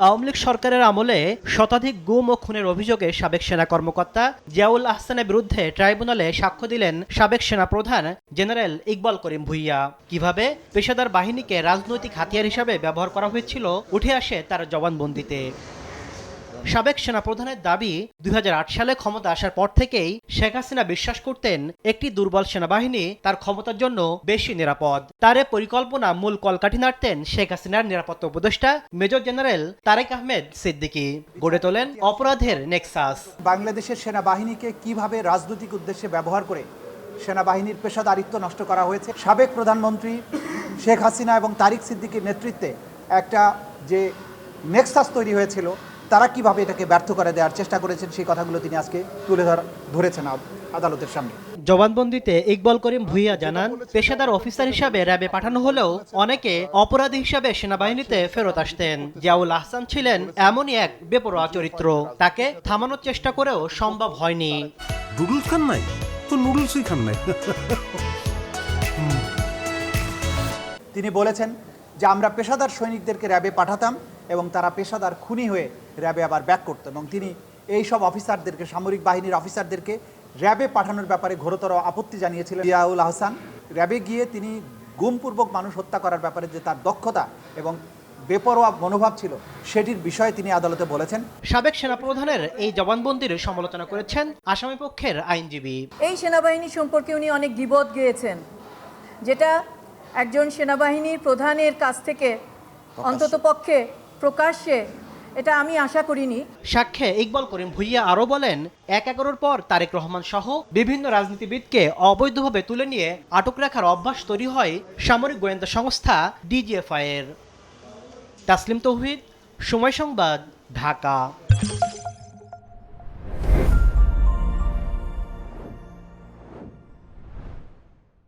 আওয়ামী লীগ সরকারের আমলে শতাধিক গুম ও খুনের অভিযোগে সাবেক সেনা কর্মকর্তা জিয়াউল আহসানের বিরুদ্ধে ট্রাইব্যুনালে সাক্ষ্য দিলেন সাবেক সেনাপ্রধান জেনারেল ইকবাল করিম ভূঁইয়া। কিভাবে পেশাদার বাহিনীকে রাজনৈতিক হাতিয়ার হিসাবে ব্যবহার করা হয়েছিল উঠে আসে তার জবানবন্দিতে। সাবেক সেনাপ্রধানের দাবি, ২০০৮ সালে ক্ষমতা আসার পর থেকেই শেখ হাসিনা বিশ্বাস করতেন একটি দুর্বল সেনাবাহিনী তার ক্ষমতার জন্য বেশি নিরাপদ। তার এ পরিকল্পনা মূল কলকাঠি নাড়তেন শেখ হাসিনার নিরাপত্তা উপদেষ্টা মেজর জেনারেল তারেক আহমেদ সিদ্দিকী। গড়ে তোলেন অপরাধের নেক্সাস। বাংলাদেশের সেনাবাহিনীকে কিভাবে রাজনৈতিক উদ্দেশ্যে ব্যবহার করে সেনাবাহিনীর পেশাদারিত্ব নষ্ট করা হয়েছে। সাবেক প্রধানমন্ত্রী শেখ হাসিনা এবং তারেক সিদ্দিকীর নেতৃত্বে একটা যে নেক্সাস তৈরি হয়েছিল, তারা কিভাবে এটাকে ব্যর্থ করে দেওয়ার চেষ্টা করেছেন, সেই কথাগুলো তিনি আজকে তুলে ধরেছেন আদালতের সামনে। জবানবন্দিতে ইকবাল করিম ভূঁইয়া জানান, পেশাদার অফিসার হিসাবে র্যাবে পাঠানো হলেও অনেকে অপরাধী হিসাবে সেনাবাহিনীতে ফেরত আসতেন। জিয়াউল আহসান ছিলেন এমনই এক বেপরোয়া চরিত্র, তাকে থামানোর চেষ্টা করেও সম্ভব হয়নি। নুডলস খান নাই তো নুডলসই খান নাই। তিনি বলেছেন যে আমরা পেশাদার সৈনিকদেরকে র্যাবে পাঠাতাম এবং তারা পেশাদার খুনি হয়ে র্যাবে আবার ব্যাক করত, এবং তিনি এই সব অফিসারদেরকে, সামরিক বাহিনীর অফিসারদেরকে র্যাবে পাঠানোর ব্যাপারে ঘোরতর আপত্তি জানিয়েছিলেন। জিয়াউল আহসান র্যাবে গিয়ে তিনি গুমপূর্বক মানুষ হত্যা করার ব্যাপারে যে তার দক্ষতা এবং বেপরোয়া মনোভাব ছিল, সেটির বিষয়ে তিনি আদালতে বলেছেন। সাবেক সেনাপ্রধানের এই জবানবন্দির সমালোচনা করেছেন আসামি পক্ষের আইনজীবী। এই সেনাবাহিনী সম্পর্কে উনি অনেক গীবত গেয়েছেন, যেটা একজন সেনাবাহিনীর প্রধানের কাছ থেকে অন্ততপক্ষে প্রকাশ্যে এটা আমি আশা করিনি। সাক্ষ্যে ইকবাল করিম ভূঁইয়া আরও বলেন, ১/১১ পর তারেক রহমান সহ বিভিন্ন রাজনীতিবিদকে অবৈধভাবে তুলে নিয়ে আটক রাখার অভ্যাস তৈরি হয় সামরিক গোয়েন্দা সংস্থা ডিজিএফআই এর। তাসলিম তৌহিদ, সময় সংবাদ, ঢাকা।